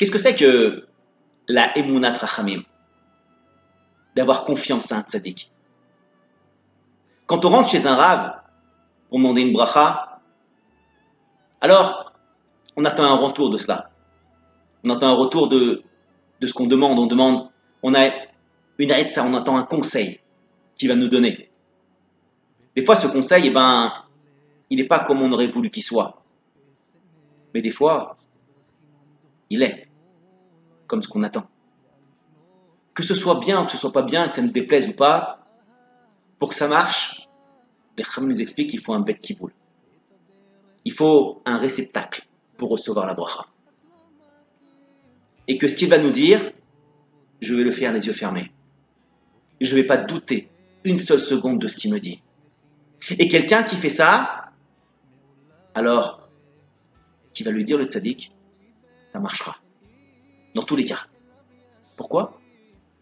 Qu'est-ce que c'est que la Emunat Rachamim? D'avoir confiance à un tzaddik. Quand on rentre chez un rave pour demander une bracha, alors on attend un retour de cela. On attend un retour de ce qu'on demande. On a une aïtza, on attend un conseil qu'il va nous donner. Des fois, ce conseil, il n'est pas comme on aurait voulu qu'il soit. Mais des fois, il est comme ce qu'on attend. Que ce soit bien ou que ce soit pas bien, que ça nous déplaise ou pas, pour que ça marche, les Chachamim nous expliquent qu'il faut un bet kiboul. Il faut un réceptacle pour recevoir la bracha. Et que ce qu'il va nous dire, je vais le faire les yeux fermés. Je ne vais pas douter une seule seconde de ce qu'il me dit. Et quelqu'un qui fait ça, alors, ce qu'il va lui dire le tzaddik, ça marchera. Dans tous les cas. Pourquoi?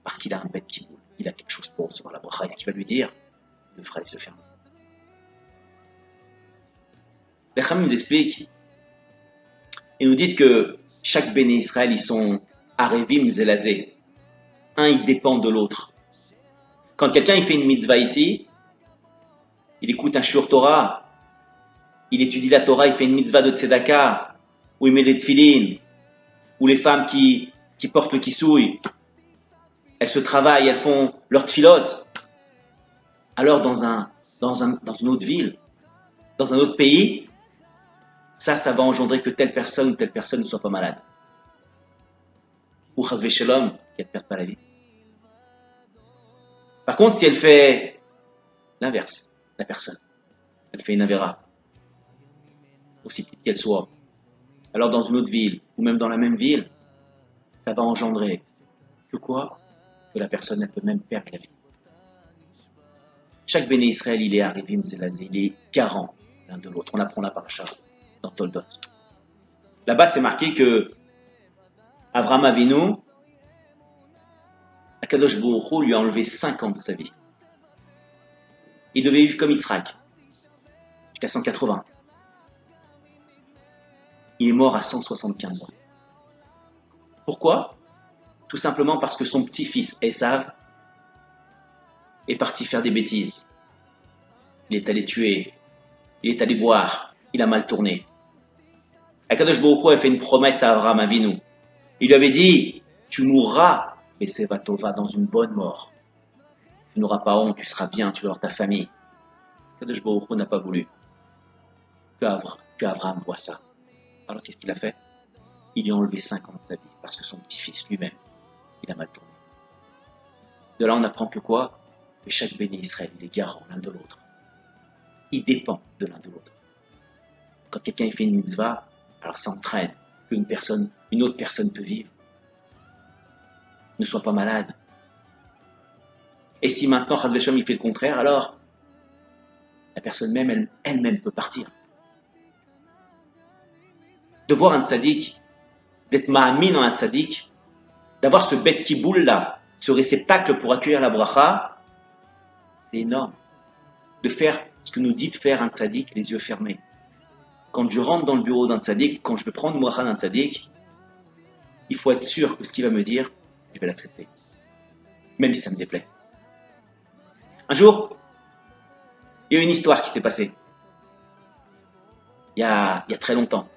Parce qu'il a un bet kiboul. Il a quelque chose pour recevoir la bracha. Et ce qu'il va lui dire, il le fera les yeux fermés. Les Chachamim nous expliquent et nous disent que chaque béné Israël, ils sont arevim zelazé. Un, il dépend de l'autre. Quand quelqu'un il fait une mitzvah ici, il écoute un shiur Torah, il étudie la Torah, il fait une mitzvah de tzedaka, ou il met les tfilin, ou les femmes qui portent le kisouï, elles se travaillent, elles font leur tfilot. Alors dans une autre ville, dans un autre pays, ça va engendrer que telle personne ou telle personne ne soit pas malade. Ou chas v'shalom, qu'elle ne perde pas la vie. Par contre, si elle fait l'inverse, la personne, elle fait une avéra, aussi petite qu'elle soit, alors dans une autre ville, ou même dans la même ville, ça va engendrer que quoi? Que la personne, elle peut même perdre la vie. Chaque béné Israël, il est arrivé, il est garant l'un de l'autre. On apprend la paracha dans Toldot. Là-bas, c'est marqué que Avraham Avinu, Akadosh Baruch Hu lui a enlevé 5 ans de sa vie. Il devait vivre comme Yitzhak, jusqu'à 180. Il est mort à 175 ans. Pourquoi? Tout simplement parce que son petit-fils, Esav, est parti faire des bêtises. Il est allé tuer, il est allé boire, il a mal tourné. Akadosh Baruch Hu a fait une promesse à Avraham Avinu. Il lui avait dit, tu mourras, et Sevatova, dans une bonne mort. Tu n'auras pas honte, tu seras bien, tu vas avoir ta famille. Akadosh Baruch Hu n'a pas voulu que Avraham voit ça. Alors qu'est-ce qu'il a fait? Il lui a enlevé 5 ans de sa vie, parce que son petit-fils lui-même, il a mal tourné. De là, on apprend que quoi? Que chaque béné Israël, il est garant l'un de l'autre. Il dépend de l'un de l'autre. Quand quelqu'un fait une mitzvah, alors ça entraîne qu'une autre personne peut vivre, ne soit pas malade. Et si maintenant Chas v'Shalom il fait le contraire, alors la personne même elle-même peut partir. De voir un tzaddik, d'être ma'amin en un tzaddik, d'avoir ce bet kiboul là, ce réceptacle pour accueillir la bracha, c'est énorme. De faire ce que nous dit de faire un tzaddik les yeux fermés. Quand je rentre dans le bureau d'un tzaddik, quand je vais prendre une bracha d'un tzaddik, il faut être sûr que ce qu'il va me dire, je vais l'accepter. Même si ça me déplaît. Un jour, il y a eu une histoire qui s'est passée. Il y a très longtemps.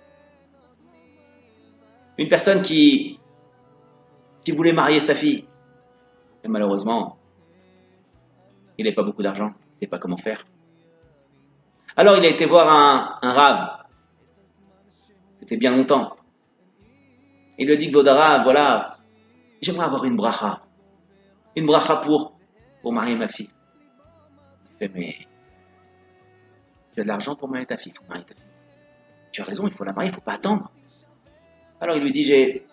Une personne qui voulait marier sa fille. Et malheureusement, il n'avait pas beaucoup d'argent. Il ne savait pas comment faire. Alors il a été voir un rave. C'était bien longtemps. Il lui a dit, Vodara, voilà, j'aimerais avoir une bracha. Une bracha pour marier ma fille. Il fait, mais tu as de l'argent pour marier ta fille, il faut marier ta fille. Tu as raison, il faut la marier, il ne faut pas attendre. Alors il lui dit, j'ai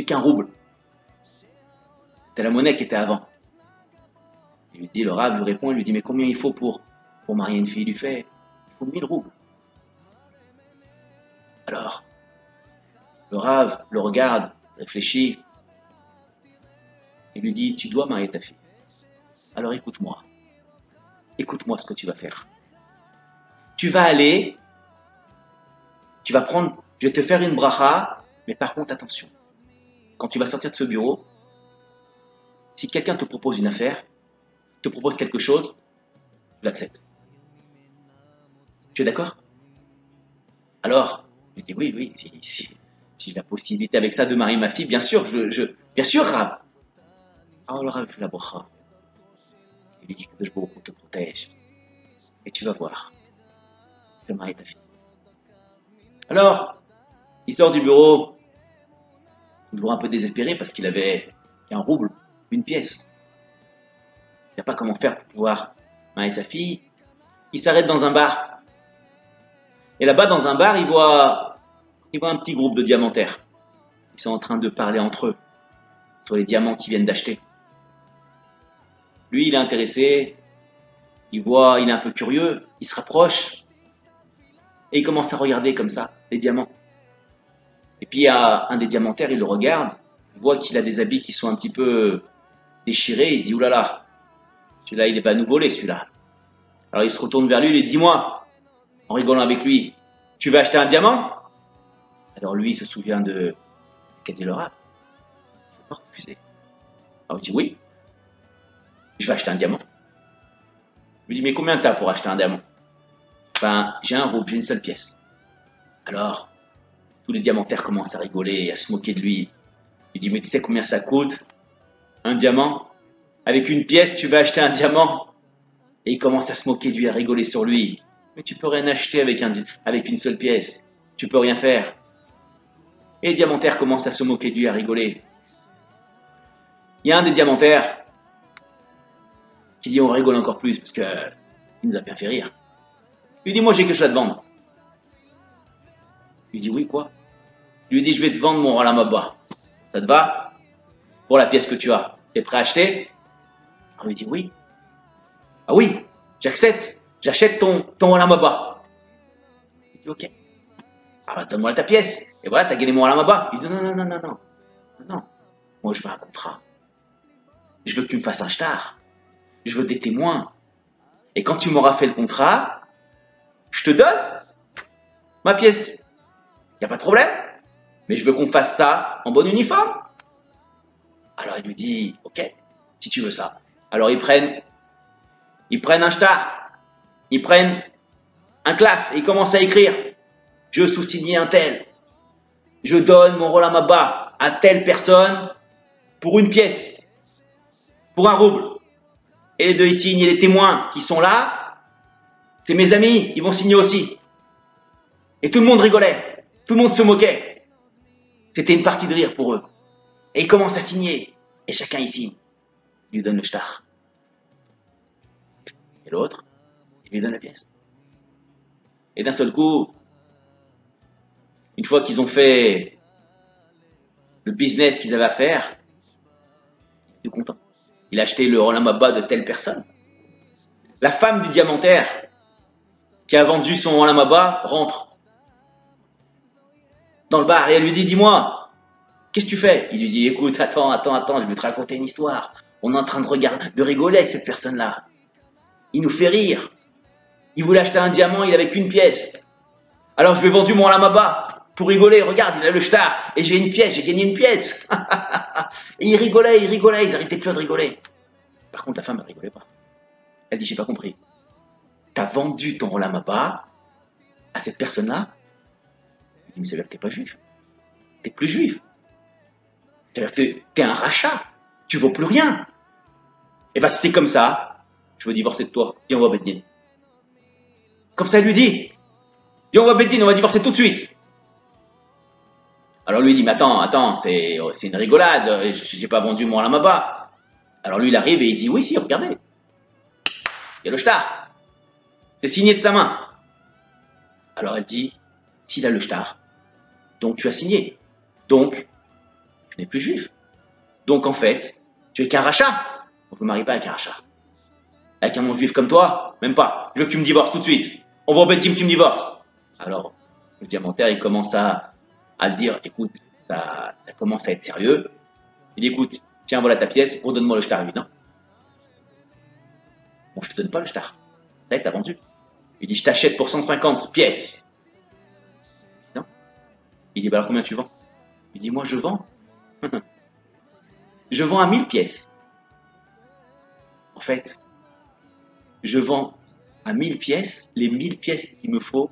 qu'un rouble. C'était la monnaie qui était avant. Il lui dit, le rave lui répond, il lui dit, mais combien il faut pour marier une fille? Il lui fait, il faut 1000 roubles. Alors, le rave le regarde, réfléchit, et lui dit, tu dois marier ta fille. Alors écoute-moi. Écoute-moi ce que tu vas faire. Tu vas aller, je vais te faire une bracha Mais par contre, attention, quand tu vas sortir de ce bureau, si quelqu'un te propose une affaire, te propose quelque chose, tu l'acceptes. Tu es d'accord? Alors, je dis oui, oui, si j'ai la possibilité avec ça de marier ma fille, bien sûr, bien sûr, Rab. Ah, le Rab fait la bracha. Il lui dit que Baruch Hu te protège. Et tu vas voir, tu vas marier ta fille. Alors, il sort du bureau, toujours un peu désespéré parce qu'il avait un rouble, une pièce. Il ne sait pas comment faire pour pouvoir marier sa fille. Il s'arrête dans un bar. Et là-bas, dans un bar, il voit un petit groupe de diamantaires. Ils sont en train de parler entre eux sur les diamants qu'ils viennent d'acheter. Lui, il est intéressé, il voit, il est un peu curieux, il se rapproche et il commence à regarder comme ça les diamants. Et puis il y a un des diamantaires, il le regarde, il voit qu'il a des habits qui sont un petit peu déchirés, il se dit oulala, celui-là il va nous voler celui-là. Alors il se retourne vers lui, il dit dis-moi, en rigolant avec lui, tu veux acheter un diamant? Alors lui il se souvient de qu'a dit le Rav, il ne faut pas refuser. Alors il dit oui, je vais acheter un diamant. Je lui dis mais combien t'as pour acheter un diamant? Ben j'ai un rouble, j'ai une seule pièce. Alors tous les diamantaires commencent à rigoler et à se moquer de lui. Il dit mais tu sais combien ça coûte un diamant? Avec une pièce tu vas acheter un diamant? Et il commence à se moquer de lui, à rigoler sur lui. Mais tu peux rien acheter avec une seule pièce. Tu peux rien faire. Et les diamantaires commencent à se moquer de lui, à rigoler. Il y a un des diamantaires qui dit on rigole encore plus parce qu'il nous a bien fait rire. Il lui dit moi j'ai quelque chose à te vendre. Il lui dit oui quoi? Il lui dit je vais te vendre mon Ralamaba. Ça te va? Pour la pièce que tu as. T'es prêt à acheter? Il lui dit oui. Ah oui, j'accepte. J'achète ton Ralamaba. Il dit ok. Ah, donne-moi ta pièce. Et voilà, t'as gagné mon Ralamaba. Il dit non, non, non, non, non. Non. Moi, je veux un contrat. Je veux que tu me fasses un shtar. Je veux des témoins. Et quand tu m'auras fait le contrat, je te donne ma pièce. Il n'y a pas de problème. Mais je veux qu'on fasse ça en bon uniforme. Alors il lui dit, ok, si tu veux ça. Alors ils prennent un shtar. Ils prennent un claf et ils commencent à écrire. Je sous-signe un tel. Je donne mon Rolamaba à telle personne pour une pièce, pour un rouble. Et les deux ils signent et les témoins qui sont là, c'est mes amis, ils vont signer aussi. Et tout le monde rigolait, tout le monde se moquait. C'était une partie de rire pour eux. Et ils commencent à signer. Et chacun il signe. Il lui donne le shtar. Et l'autre, il lui donne la pièce. Et d'un seul coup, une fois qu'ils ont fait le business qu'ils avaient à faire, il est content. Il a acheté le Rolamaba de telle personne. La femme du diamantaire qui a vendu son Rolamaba rentre dans le bar et elle lui dit, dis-moi, qu'est-ce que tu fais? Il lui dit, écoute, attends, je vais te raconter une histoire. On est en train de rigoler avec cette personne-là. Il nous fait rire. Il voulait acheter un diamant, il avait qu'une pièce. Alors je lui ai vendu mon Rolamaba pour rigoler. Regarde, il a le shtar et j'ai une pièce, j'ai gagné une pièce. Et ils rigolaient, ils n'arrêtaient plus de rigoler. Par contre, la femme, elle rigolait pas. Elle dit, j'ai pas compris. T'as vendu ton Rolamaba à cette personne-là? Il dit, mais ça veut dire que t'es pas juif. T'es plus juif. Ça veut dire que t'es un rachat. Tu vaux plus rien. Et ben, si c'est comme ça, je veux divorcer de toi. Et on va Beddin. Comme ça, elle lui dit. Et on va Beddin, on va divorcer tout de suite. Alors lui il dit, mais attends, c'est une rigolade, j'ai pas vendu mon Rolamaba. Alors lui il arrive et il dit, oui, si, regardez. Il y a le shtar. C'est signé de sa main. Alors elle dit, s'il a le shtar, donc tu as signé. Donc, tu n'es plus juif. Donc en fait, tu es qu'un rachat. On ne me marie pas avec un rachat. Avec un non-juif comme toi, même pas. Je veux que tu me divorces tout de suite. On va au Beddin, tu me divorces. Alors, le diamantaire, il commence à se dire, écoute, ça commence à être sérieux. Il dit, écoute, tiens, voilà ta pièce, redonne-moi le shtar. Il dit, non. Bon, je te donne pas le shtar. Ça y est, t'as vendu. Il dit, je t'achète pour 150 pièces. Non. Il dit, bah alors combien tu vends? Il dit, moi je vends. Je vends à 1000 pièces. En fait, je vends à 1000 pièces les 1000 pièces qu'il me faut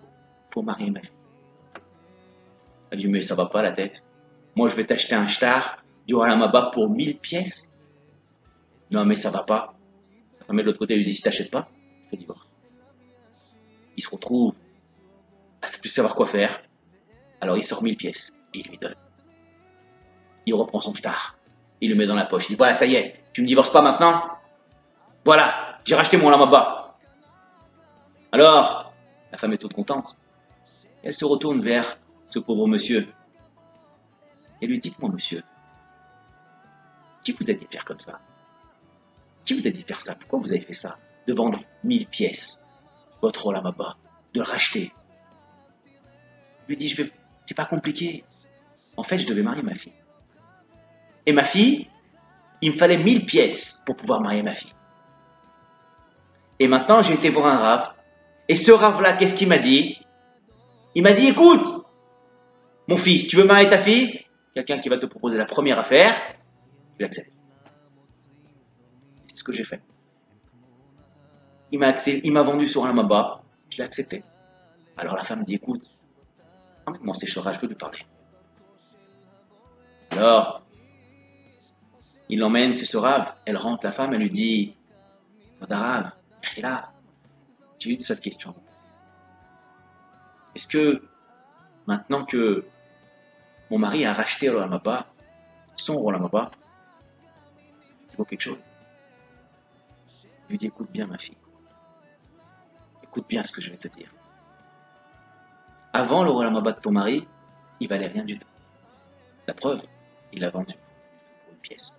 pour marier ma fille. Elle dit, mais ça va pas la tête. Moi, je vais t'acheter un shtar du Olamaba pour 1000 pièces. Non, mais ça va pas. Sa femme de l'autre côté lui dit, si t'achètes pas, je fais divorce. Il se retrouve à ne plus savoir quoi faire. Alors il sort 1000 pièces et il lui donne. Il reprend son shtar. Il le met dans la poche. Il dit, voilà, ça y est, tu me divorces pas maintenant? Voilà, j'ai racheté mon Olamaba. Alors, la femme est toute contente. Elle se retourne vers ce pauvre monsieur et lui dit, dites-moi monsieur, qui vous a dit de faire comme ça? Qui vous a dit de faire ça? Pourquoi vous avez fait ça? De vendre 1000 pièces, votre Olamaba, de le racheter. Il lui dit, c'est pas compliqué. En fait, je devais marier ma fille. Et ma fille, il me fallait 1000 pièces pour pouvoir marier ma fille. Et maintenant, j'ai été voir un rave. Et ce rave-là, qu'est-ce qu'il m'a dit? Il m'a dit, écoute, mon fils, tu veux marier ta fille? Quelqu'un qui va te proposer la première affaire, tu l'acceptes. C'est ce que j'ai fait. Il m'a vendu sur un Olamaba, je l'ai accepté. Alors la femme dit, écoute, emmène-moi ces cheveux, je veux lui parler. Alors, il l'emmène, c'est ce rave. Elle rentre, la femme, elle lui dit, Rave, là, j'ai une seule question. Est-ce que, maintenant que mon mari a racheté le Olamaba, son Olamaba, il vaut quelque chose? Il lui dit, écoute bien ma fille. Écoute bien ce que je vais te dire. Avant le Olamaba de ton mari, il valait rien du tout. La preuve, il l'a vendu pour une pièce.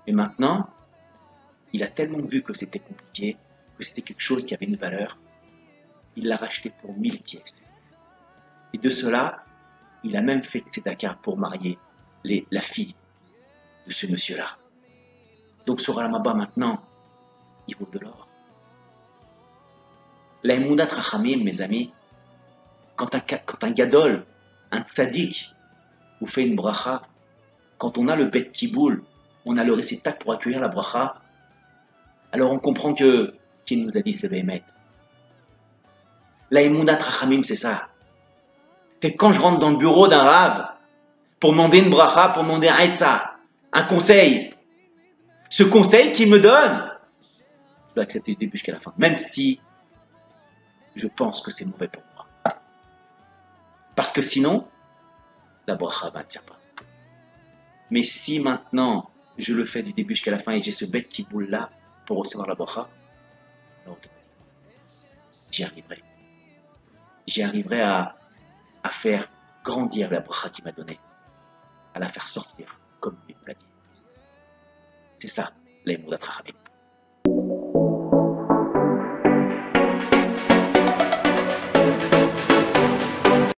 Et maintenant, il a tellement vu que c'était compliqué, que c'était quelque chose qui avait une valeur, il l'a racheté pour 1000 pièces. Et de cela, il a même fait ses Dakar pour marier la fille de ce monsieur-là. Donc ce Olamaba maintenant, il vaut de l'or. La Emunat Rachamim, mes amis, quand un gadol, un tzaddik, vous fait une bracha, quand on a le bet kiboul, on a le récital pour accueillir la bracha, alors on comprend que ce qu'il nous a dit, c'est Béhémet. La Emunat Rachamim, c'est ça. C'est quand je rentre dans le bureau d'un rave pour demander une bracha, pour demander un etza, un conseil. Ce conseil qu'il me donne, je dois accepter du début jusqu'à la fin, même si je pense que c'est mauvais pour moi. Parce que sinon, la bracha ne tient pas. Mais si maintenant, je le fais du début jusqu'à la fin et j'ai ce bête qui boule là pour recevoir la bracha, alors j'y arriverai. J'y arriverai à faire grandir la bracha qu'il m'a donnée, à la faire sortir, comme il me l'a dit. C'est ça, la Emunat Rachamim.